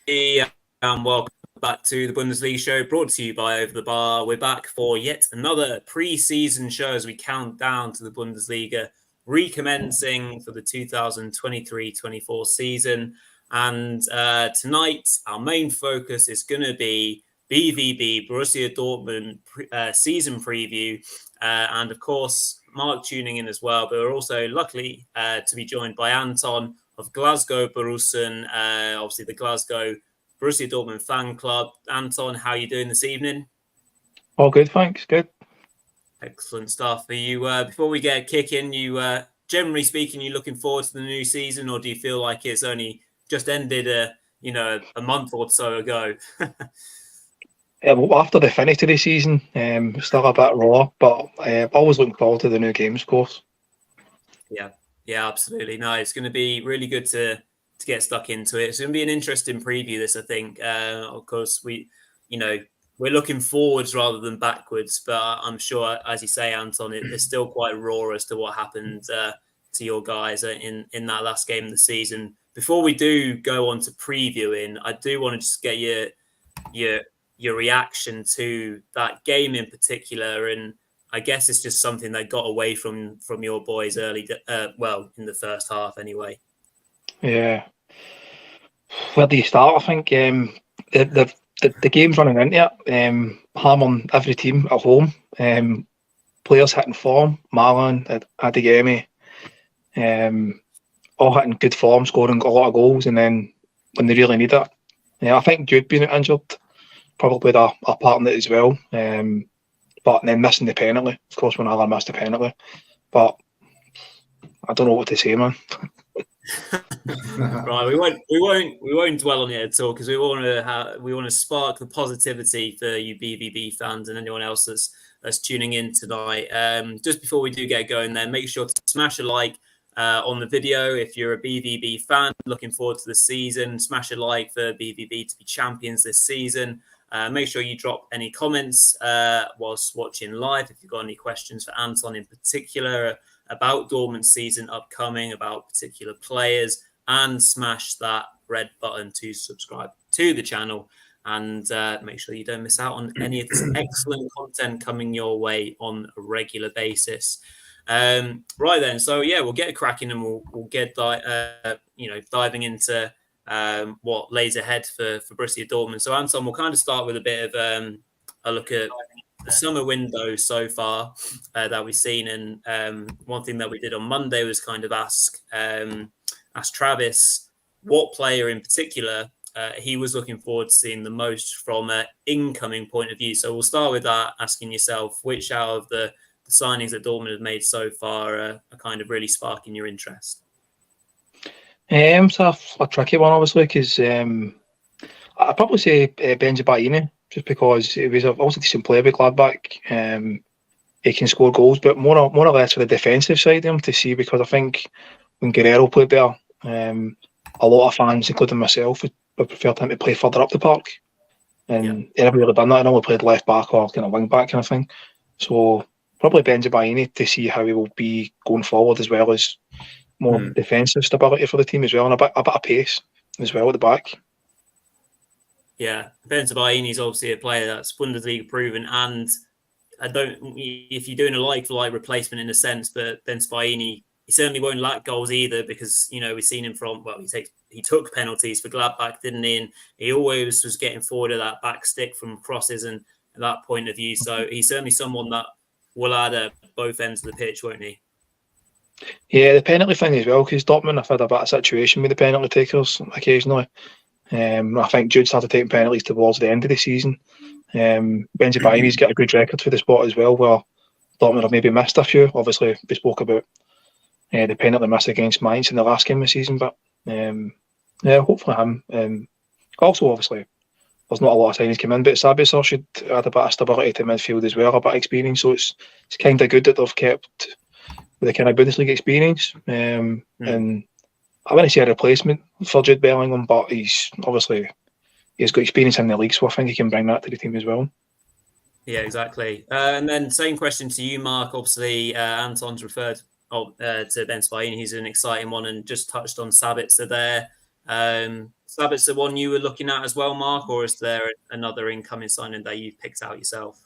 And welcome back to the Bundesliga Show, brought to you by Over the Bar. We're back for yet another pre-season show as we count down to the Bundesliga recommencing for the 2023-24 season. And tonight, our main focus is going to be BVB, Borussia Dortmund season preview. And of course, Mark tuning in as well. But we're also lucky to be joined by Anton of Glasgow Borussen, obviously the Glasgow Borussia Dortmund fan club. Anton, how are you doing this evening? All good, thanks. Good. Excellent stuff. Are you, before we get kicking, generally speaking, you looking forward to the new season, or do you feel like it's only just ended a month or so ago? Well, after the finish of the season, still a bit raw, but always looking forward to the new games, of course. Yeah, absolutely. No, it's going to be really good to get stuck into it. It's going to be an interesting preview, this, I think. Of course, we're looking forwards rather than backwards, but I'm sure, as you say, Anton, it's still quite raw as to what happened to your guys in that last game of the season. Before we do go on to previewing, I do want to just get your reaction to that game in particular, and I guess it's just something that got away from your boys early, in the first half anyway. Yeah. Where do you start? I think the game's running into it. Hammering every team at home. Players hitting form. Marlon, Adeyemi, all hitting good form, scoring a lot of goals, and then when they really need it. I think Jude being injured probably played a part in it as well. But then missing the penalty, of course, when Alan missed the penalty. But I don't know what to say, man. Right, we won't dwell on it at all, because we want to spark the positivity for you BVB fans and anyone else that's tuning in tonight. Just before we do get going, then make sure to smash a like on the video if you're a BVB fan looking forward to the season. Smash a like for BVB to be champions this season. Make sure you drop any comments whilst watching live if you've got any questions for Anton in particular about Dortmund's season upcoming, about particular players, and smash that red button to subscribe to the channel, and make sure you don't miss out on any of this excellent content coming your way on a regular basis. Right then, so yeah, we'll get cracking and we'll get diving into what lays ahead for Borussia Dortmund. So Anton, we'll kind of start with a bit of a look at the summer window so far that we've seen, and one thing that we did on Monday was kind of ask Travis what player in particular he was looking forward to seeing the most from an incoming point of view. So we'll start with that, asking yourself which out of the signings that Dortmund have made so far are kind of really sparking your interest. It's a tricky one, obviously, because I'd probably say Benzibaini, just because he was also a decent player with Gladbach. He can score goals, but more or less for the defensive side of him to see, because I think when Guerrero played there, a lot of fans, including myself, would prefer him to play further up the park. And he never really done that. He only played left back or kind of wing back kind of thing. So probably Benzibaini to see how he will be going forward, as well as more defensive stability for the team as well, and a bit of pace as well at the back. Yeah, Benzibaini is obviously a player that's Bundesliga proven, and if you're doing a like-for-like replacement in a sense, but Benzibaini, he certainly won't lack goals either, because we've seen him he took penalties for Gladbach, didn't he? And he always was getting forward of that back stick from crosses and that point of view. So he's certainly someone that will add at both ends of the pitch, won't he? Yeah, the penalty thing as well, because Dortmund have had a bit of situation with the penalty takers occasionally. I think Jude started taking penalties towards the end of the season. Benzibaini's got a good record for the spot as well, where Dortmund have maybe missed a few. Obviously, we spoke about the penalty miss against Mainz in the last game of the season, but hopefully him. Also, obviously, there's not a lot of signings come in, but Sabitzer should add a bit of stability to midfield as well, a bit of experience. So it's kind of good that they've kept the kind of Bundesliga experience. And I want to see a replacement for Jude Bellingham, but he's got experience in the league, so I think he can bring that to the team as well. Yeah, exactly. And then same question to you, Mark. Obviously, Anton's referred to Benzibaini. He's an exciting one, and just touched on Sabitzer there. Sabitzer one you were looking at as well, Mark, or is there another incoming signing that you've picked out yourself?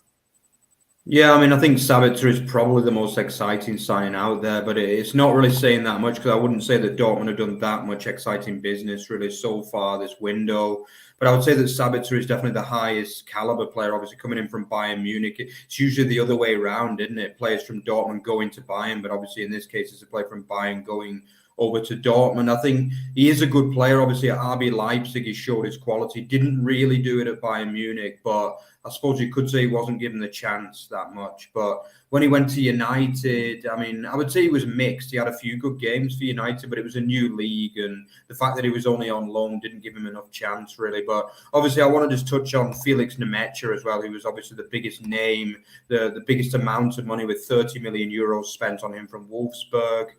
Yeah, I mean, I think Sabitzer is probably the most exciting signing out there, but it's not really saying that much because I wouldn't say that Dortmund have done that much exciting business really so far this window. But I would say that Sabitzer is definitely the highest caliber player, obviously coming in from Bayern Munich. It's usually the other way around, isn't it? Players from Dortmund going to Bayern, but obviously in this case, it's a player from Bayern going over to Dortmund. I think he is a good player. Obviously, at RB Leipzig, he showed his quality. Didn't really do it at Bayern Munich, but I suppose you could say he wasn't given the chance that much. But when he went to United, I mean, I would say he was mixed. He had a few good games for United, but it was a new league, and the fact that he was only on loan didn't give him enough chance, really. But obviously, I want to just touch on Felix Nemecha as well. He was obviously the biggest name, the biggest amount of money with 30 million euros spent on him from Wolfsburg.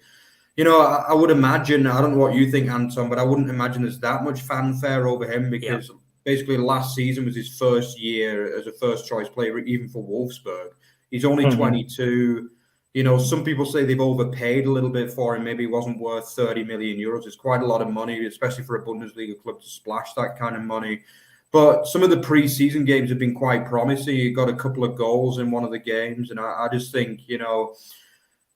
You know, I would imagine, I don't know what you think, Anton, but I wouldn't imagine there's that much fanfare over him because basically last season was his first year as a first choice player, even for Wolfsburg. He's only 22. You know, some people say they've overpaid a little bit for him. Maybe he wasn't worth 30 million euros. It's quite a lot of money, especially for a Bundesliga club to splash that kind of money. But some of the pre-season games have been quite promising. He got a couple of goals in one of the games. And I just think, you know,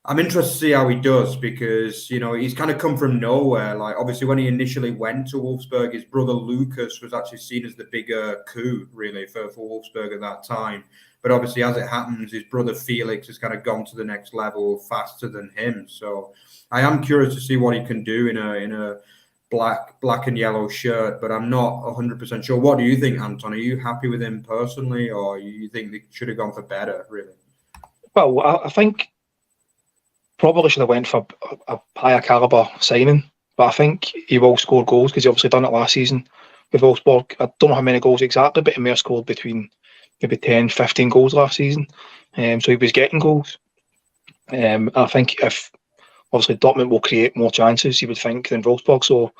I'm interested to see how he does because, you know, he's kind of come from nowhere. Like, obviously, when he initially went to Wolfsburg, his brother Lucas was actually seen as the bigger coup, really, for Wolfsburg at that time. But obviously, as it happens, his brother Felix has kind of gone to the next level faster than him. So I am curious to see what he can do in a black and yellow shirt, but I'm not 100% sure. What do you think, Anton? Are you happy with him personally, or you think they should have gone for better, really? Well, I think probably should have went for a higher caliber signing, but I think he will score goals because he obviously done it last season with Wolfsburg. I don't know how many goals exactly, but he may have scored between maybe 10, 15 goals last season. So he was getting goals. I think if obviously Dortmund will create more chances, you would think, than Wolfsburg. So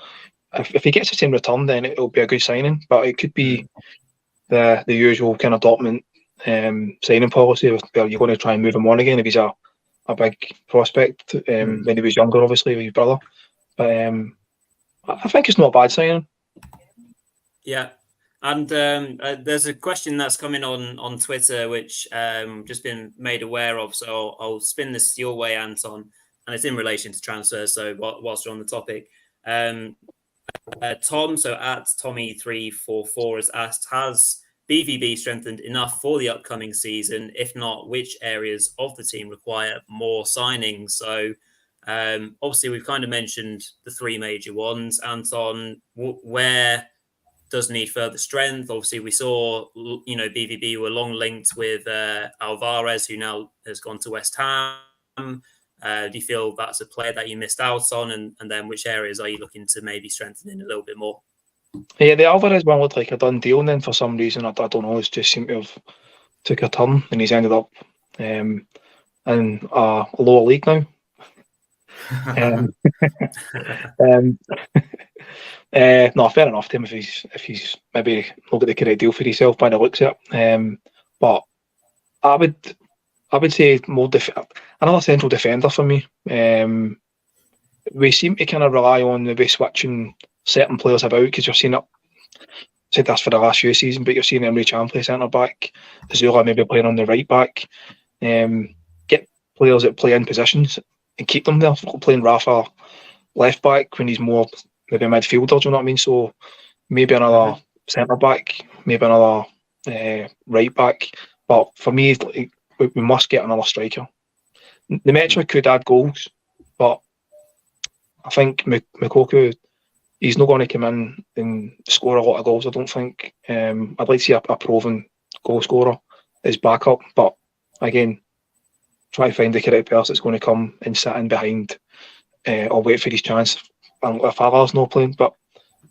if he gets the same return, then it'll be a good signing. But it could be the usual kind of Dortmund signing policy where you're going to try and move him on again if he's a big prospect when he was younger, obviously, with his brother. But I think it's not a bad signing. Yeah. And there's a question that's coming on Twitter, which just been made aware of. So I'll spin this your way, Anton. And it's in relation to transfers. So whilst you're on the topic, Tom, so at Tommy344 has asked, has BVB strengthened enough for the upcoming season? If not, which areas of the team require more signings? So obviously we've kind of mentioned the three major ones. Anton, where does need further strength? Obviously we saw, you know, BVB were long linked with Alvarez, who now has gone to West Ham. Do you feel that's a player that you missed out on? And then which areas are you looking to maybe strengthen in a little bit more? Yeah, the Alvarez one looked like a done deal, and then for some reason, I don't know, it's just seemed to have took a turn, and he's ended up in a lower league now. No, fair enough to him if he's maybe not got the correct deal for himself by the looks of it. But I would say more another central defender for me. We seem to kind of rely on maybe switching certain players about because you're seeing it. Said this for the last few seasons, but you're seeing Emre Can play centre back, Azula maybe playing on the right back. Get players that play in positions and keep them there. Playing Rafa left back when he's more maybe a midfielder. Do you know what I mean? So maybe another centre back, maybe another right back. But for me, we must get another striker. The Metra could add goals, but I think Moukoko, he's not going to come in and score a lot of goals, I don't think. I'd like to see a proven goal scorer as backup, but again, try to find the correct person that's going to come and sit in behind or wait for his chance. And if Haver's not playing, but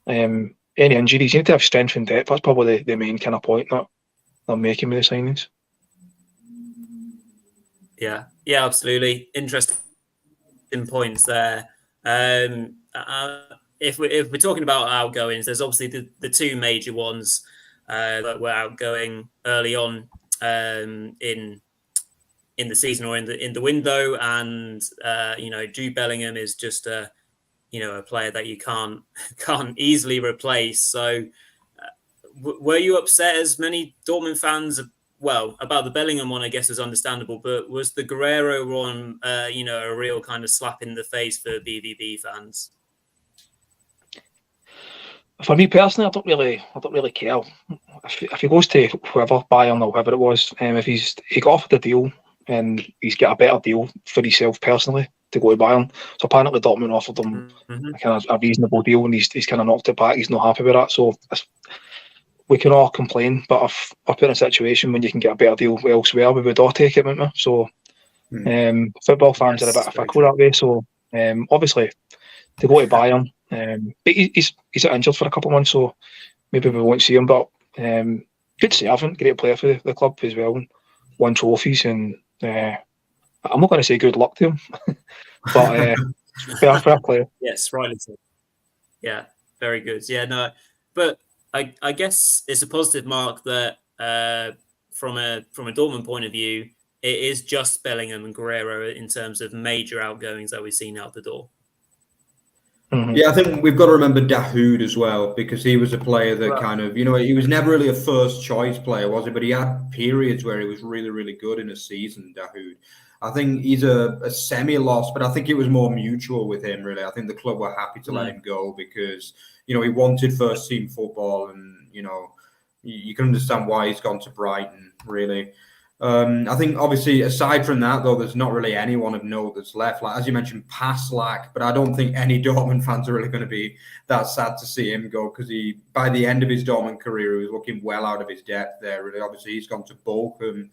any injuries, you need to have strength and depth. That's probably the main kind of point that I'm making with the signings. Yeah, absolutely. Interesting points there. If we're talking about outgoings, there's obviously the two major ones that were outgoing early on in the season or in the window, and Jude Bellingham is just a player that you can't easily replace. So were you upset, as many Dortmund fans? Well, about the Bellingham one, I guess, is understandable, but was the Guerrero one, a real kind of slap in the face for BVB fans? For me personally, I don't really care if he goes to whoever, Bayern or whoever it was. If he got offered a deal and he's got a better deal for himself personally to go to Bayern. So apparently Dortmund offered him a kind of a reasonable deal, and he's kind of knocked it back. He's not happy with that. So we can all complain, but if up in a situation when you can get a better deal elsewhere, we would all take it, wouldn't we? So football fans are a bit fickle that way. So obviously to go to Bayern, but he's injured for a couple of months, so maybe we won't see him. But good servant, great player for the club as well, won trophies, and I'm not going to say good luck to him, but fair player. Yes, rightly so. Yeah, very good. Yeah, no, but I guess it's a positive, Mark, that from a Dortmund point of view, it is just Bellingham and Guerrero in terms of major outgoings that we've seen out the door. Mm-hmm. Yeah, I think we've got to remember Dahoud as well, because he was a player that kind of, he was never really a first choice player, was he? But he had periods where he was really, really good in a season, Dahoud. I think he's a semi-loss, but I think it was more mutual with him, really. I think the club were happy to let him go because, he wanted first team football, and, you can understand why he's gone to Brighton, really. I think, obviously, aside from that, though, there's not really anyone of note that's left. Like, as you mentioned, Paslak, but I don't think any Dortmund fans are really going to be that sad to see him go, because by the end of his Dortmund career, he was looking well out of his depth there, really. Obviously, he's gone to Bochum.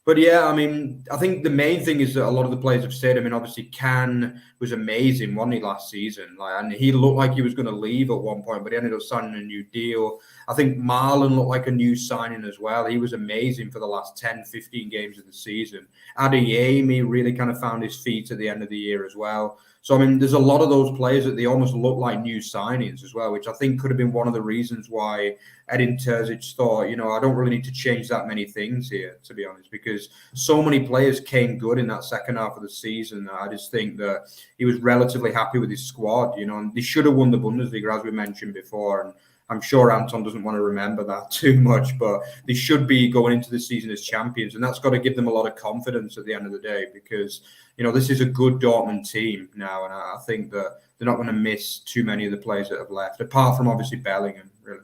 But yeah, I mean, I think the main thing is that a lot of the players have said, obviously Can was amazing, wasn't he, last season? And he looked like he was going to leave at one point, but he ended up signing a new deal. I think Marlon looked like a new signing as well. He was amazing for the last 10, 15 games of the season. Adeyemi really kind of found his feet at the end of the year as well. So, there's a lot of those players that they almost look like new signings as well, which I think could have been one of the reasons why Edin Terzic thought, I don't really need to change that many things here, to be honest, because so many players came good in that second half of the season. I just think that he was relatively happy with his squad, and they should have won the Bundesliga, as we mentioned before. And I'm sure Anton doesn't want to remember that too much, but they should be going into the season as champions. And that's got to give them a lot of confidence at the end of the day, because, this is a good Dortmund team now. And I think that they're not going to miss too many of the players that have left, apart from obviously Bellingham, really.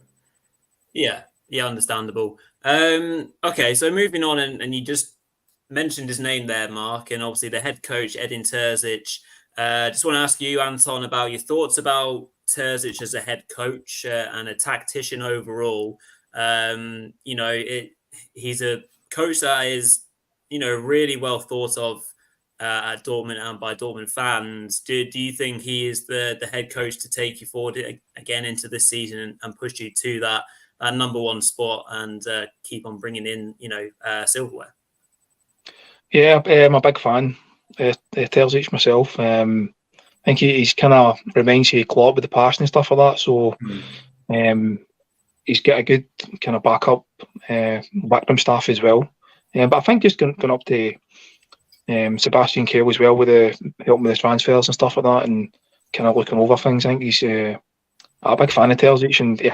Yeah, understandable. Okay, so moving on, and you just mentioned his name there, Mark, and obviously the head coach, Edin Terzic. Just want to ask you, Anton, about your thoughts about Terzic as a head coach and a tactician overall. He's a coach that is, really well thought of at Dortmund and by Dortmund fans. Do you think he is the head coach to take you forward again into this season and push you to that number one spot and keep on bringing in, silverware? Yeah, I'm a big fan of Terzic myself. I think he's kind of reminds you of Klopp with the passion and stuff like that. So he's got a good kind of backup backroom staff as well. But I think just going up to Sebastian Kehl as well, with helping with the transfers and stuff like that, and kind of looking over things. I think he's a big fan of Terzic, and he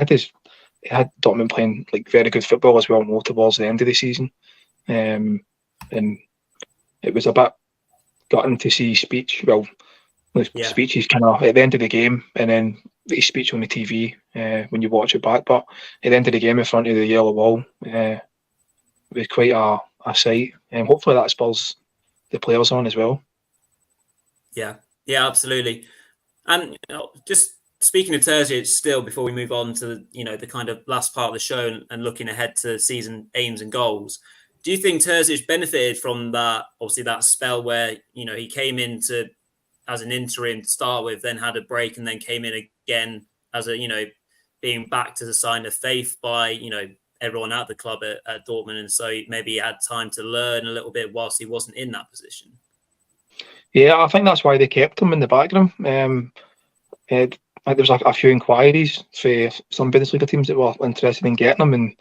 had Dortmund playing like very good football as well more towards the end of the season. And it was a bit gutting to see his speech. Well, the speech is kind of at the end of the game, and then his speech on the TV when you watch it back. But at the end of the game, in front of the yellow wall, it was quite a sight. And hopefully that spurs the players on as well. Yeah, absolutely. And just speaking of Terzic, still before we move on to the kind of last part of the show and looking ahead to season aims and goals, do you think Terzic benefited from that? Obviously, that spell where he came in as an interim to start with, then had a break, and then came in again as being backed as a sign of faith by everyone at the club at Dortmund, and so maybe he had time to learn a little bit whilst he wasn't in that position. Yeah, I think that's why they kept him in the background. There was a few inquiries for some Bundesliga teams that were interested in getting him, and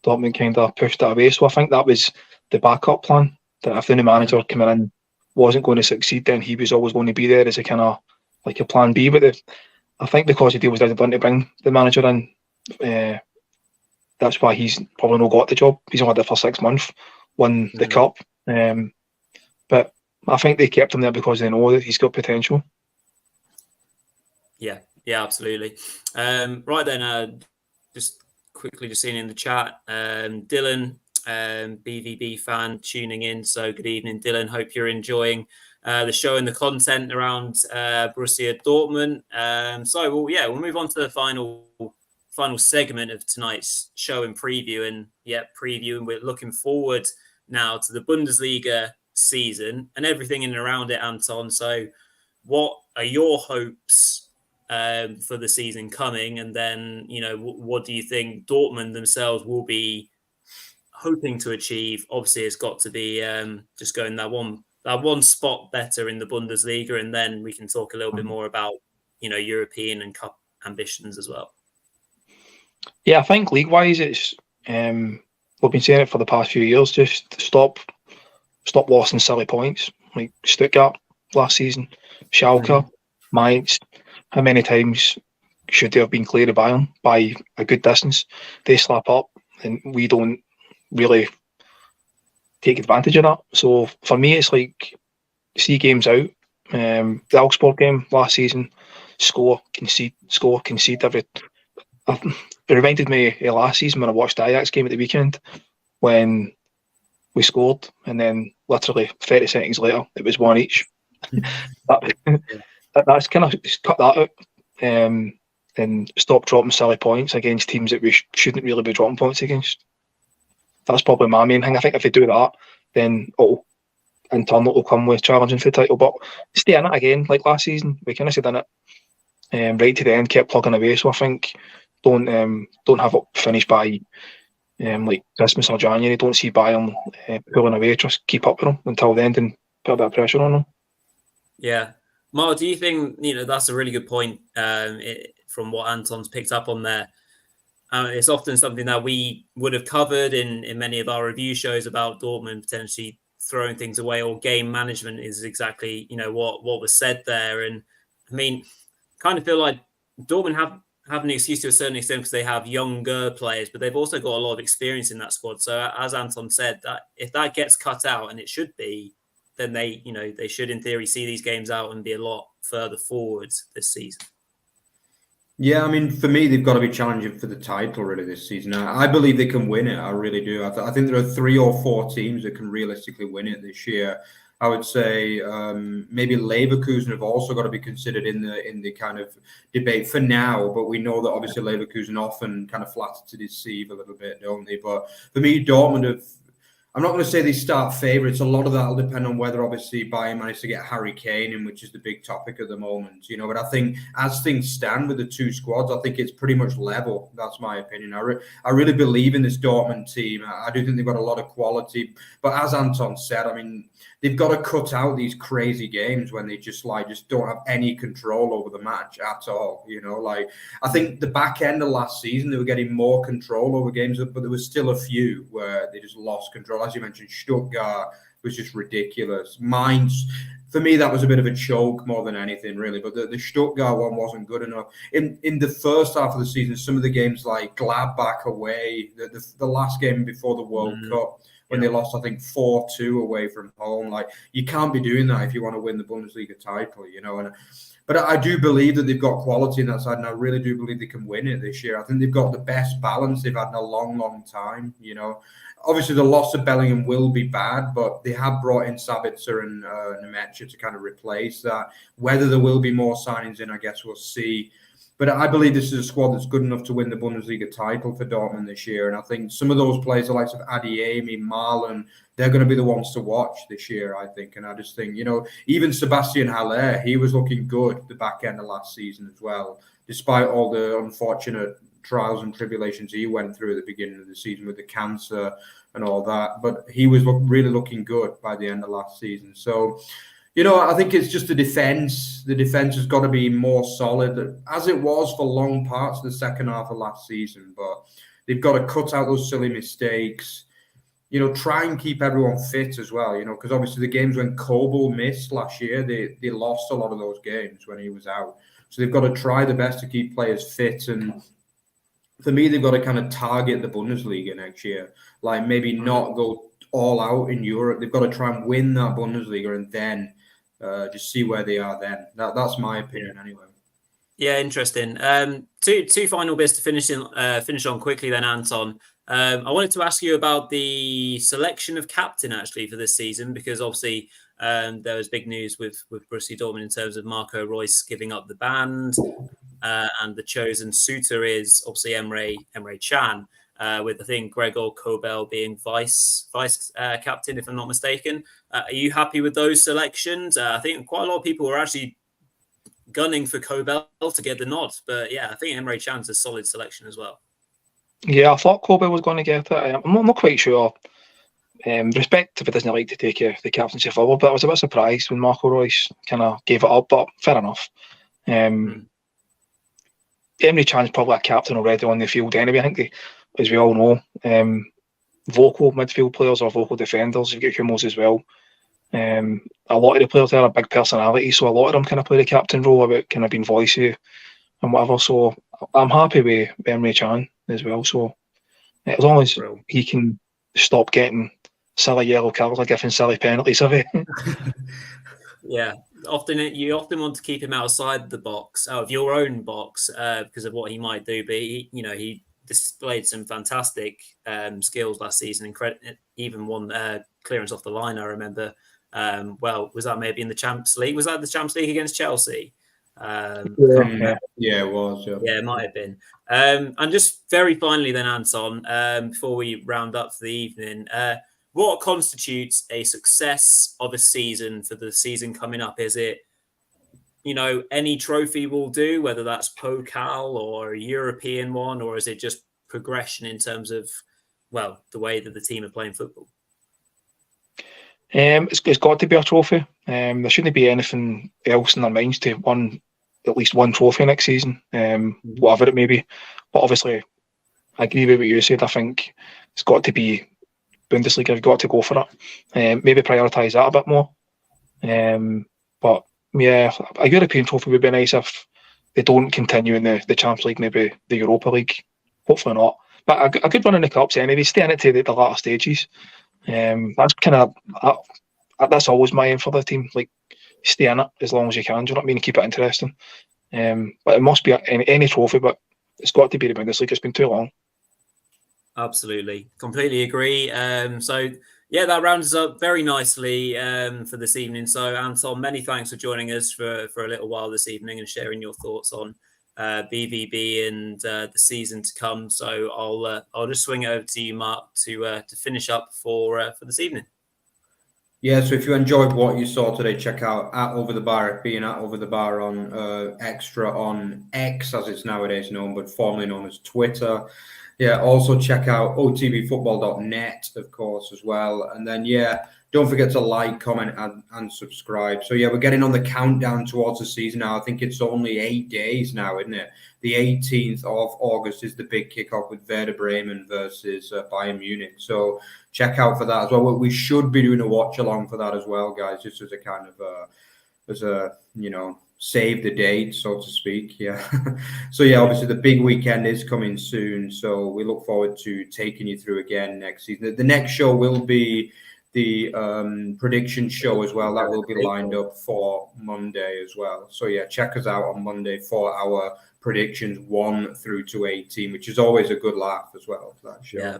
Dortmund kind of pushed it away. So I think that was the backup plan, that if the new manager coming in wasn't going to succeed, then he was always going to be there as a kind of like a plan B. But I think because the deal was done to bring the manager in, that's why he's probably not got the job. He's only had it for 6 months, won the cup. But I think they kept him there because they know that he's got potential. Yeah, absolutely. Right then, just quickly just seeing in the chat, Dylan, BVB fan tuning in. So good evening, Dylan. Hope you're enjoying the show and the content around Borussia Dortmund. We'll move on to the final segment of tonight's show and preview. And we're looking forward now to the Bundesliga season and everything in and around it, Anton. So what are your hopes for the season coming? And then, what do you think Dortmund themselves will be hoping to achieve? Obviously, it's got to be just going that one spot better in the Bundesliga, and then we can talk a little bit more about, European and cup ambitions as well. Yeah, I think league-wise, it's we've been saying it for the past few years. Just stop losing silly points like Stuttgart last season, Schalke, Mainz. How many times should they have been cleared of Bayern by a good distance? They slap up, and we don't really take advantage of that. So for me, it's like see games out. The Augsburg game last season, score, concede. It reminded me of last season when I watched the Ajax game at the weekend when we scored, and then literally 30 seconds later it was one each. That's kind of just cut that out and stop dropping silly points against teams that we shouldn't really be dropping points against. That's probably my main thing. I think if they do that, then in turn it will come with challenging for the title. But stay in it again, like last season, we kind of stayed in it right to the end, kept plugging away. So I think don't have it finished by like Christmas or January. Don't see Bayern pulling away. Just keep up with them until the end and put a bit of pressure on them. Yeah. Mark, do you think, that's a really good point from what Anton's picked up on there? It's often something that we would have covered in many of our review shows about Dortmund potentially throwing things away, or game management is exactly, what was said there. And I mean, kind of feel like Dortmund have an excuse to a certain extent because they have younger players, but they've also got a lot of experience in that squad. So as Anton said, that if that gets cut out, and it should be, then they should in theory see these games out and be a lot further forward this season. Yeah, I mean, for me, they've got to be challenging for the title really this season. I believe they can win it. I really do. I think there are 3 or 4 teams that can realistically win it this year. I would say maybe Leverkusen have also got to be considered in the kind of debate for now. But we know that obviously Leverkusen often kind of flatter to deceive a little bit, don't they? But for me, Dortmund have. I'm not going to say they start favourites. A lot of that will depend on whether, obviously, Bayern managed to get Harry Kane in, which is the big topic at the moment. But I think as things stand with the 2 squads, I think it's pretty much level. That's my opinion. I really believe in this Dortmund team. I do think they've got a lot of quality. But as Anton said, I mean, they've got to cut out these crazy games when they just don't have any control over the match at all. I think the back end of last season, they were getting more control over games, but there was still a few where they just lost control. As you mentioned, Stuttgart was just ridiculous. Mainz, for me, that was a bit of a choke more than anything, really. But the Stuttgart one wasn't good enough. In the first half of the season, some of the games like Gladbach away, the last game before the World Cup, when they lost, I think, 4-2 away from home. You can't be doing that if you want to win the Bundesliga title, But I do believe that they've got quality in that side, and I really do believe they can win it this year. I think they've got the best balance they've had in a long, long time, Obviously, the loss of Bellingham will be bad, but they have brought in Sabitzer and Nemecha to kind of replace that. Whether there will be more signings in, I guess we'll see. But I believe this is a squad that's good enough to win the Bundesliga title for Dortmund this year. And I think some of those players, the likes of Adeyemi, Marlon, they're going to be the ones to watch this year, I think. And I just think, even Sebastian Haller, he was looking good the back end of last season as well, despite all the unfortunate trials and tribulations he went through at the beginning of the season with the cancer and all that. But he was really looking good by the end of last season. So, I think it's just the defense. The defense has got to be more solid, as it was for long parts of the second half of last season. But they've got to cut out those silly mistakes. try and keep everyone fit as well, because obviously the games when Kobel missed last year, they lost a lot of those games when he was out. So they've got to try the best to keep players fit. And for me, they've got to kind of target the Bundesliga next year. Like maybe not go all out in Europe. They've got to try and win that Bundesliga and then just see where they are then. That's my opinion anyway. Yeah, interesting. Two final bits to finish on quickly then, Anton. I wanted to ask you about the selection of captain actually for this season, because obviously there was big news with Borussia Dortmund in terms of Marco Royce giving up the band, and the chosen suitor is obviously Emre Can, with I think Gregor Kobel being vice captain, if I'm not mistaken. Are you happy with those selections? I think quite a lot of people were actually gunning for Kobel to get the nod, but yeah, I think Emre Can's a solid selection as well. Yeah, I thought Kobel was going to get it. I'm not quite sure. Respect if he doesn't like to take the captaincy forward, but I was a bit surprised when Marco Royce kind of gave it up, but fair enough. Emre Can's probably a captain already on the field anyway. I think they, as we all know, vocal midfield players or vocal defenders. You've got Hummels as well. A lot of the players there are big personalities, so a lot of them kind of play the captain role about kind of being voicey and whatever. So I'm happy with Emre Can as well. So as long as he can stop getting silly yellow cards or giving silly penalties away. Yeah, you often want to keep him outside the box, out of your own box, because of what he might do. But he displayed some fantastic skills last season. Even one clearance off the line, I remember. Was that maybe in the Champions League? Was that the Champions League against Chelsea? Yeah, it was. Yeah, it might have been. And just very finally then, Anton, before we round up for the evening, what constitutes a success of a season for the season coming up? Is it, any trophy will do, whether that's Pokal or a European one, or is it just progression in terms of, the way that the team are playing football? It's got to be a trophy. There shouldn't be anything else in their minds to win at least one trophy next season, whatever it may be. But obviously, I agree with what you said. I think it's got to be Bundesliga. You've got to go for it. Maybe prioritise that a bit more. But yeah, a European trophy would be nice if they don't continue in the Champions League, maybe the Europa League. Hopefully not. But a good run in the cups anyway. Stay in it to the latter stages. That's kind of that's always my aim for the team. Like, stay in it as long as you can. Do you know what I mean? Keep it interesting. But it must be any trophy, but it's got to be the Bundesliga. It's been too long. Absolutely, completely agree. So yeah, that rounds us up very nicely for this evening. So Anton, many thanks for joining us for a little while this evening and sharing your thoughts on BVB and the season to come. So I'll just swing it over to you, Mark, to finish up for this evening. Yeah, so if you enjoyed what you saw today, check out @OverTheBar and @OverTheBar on Extra on X, as it's nowadays known, but formerly known as Twitter. Yeah, also check out otbfootball.net, of course, as well. And then, don't forget to like, comment, and subscribe. So, we're getting on the countdown towards the season now. I think it's only 8 days now, isn't it? The 18th of August is the big kickoff with Werder Bremen versus Bayern Munich. So, check out for that as well. We should be doing a watch-along for that as well, guys, just as a kind of, save the date, so to speak. Yeah. So obviously the big weekend is coming soon. So we look forward to taking you through again next season. The next show will be the prediction show as well. That will be lined up for Monday as well. So check us out on Monday for our predictions 1 through to 18, which is always a good laugh as well. That show.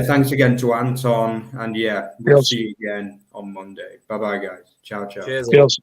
Thanks again to Anton, and we'll see you again on Monday. Bye bye, guys. Ciao. Cheers.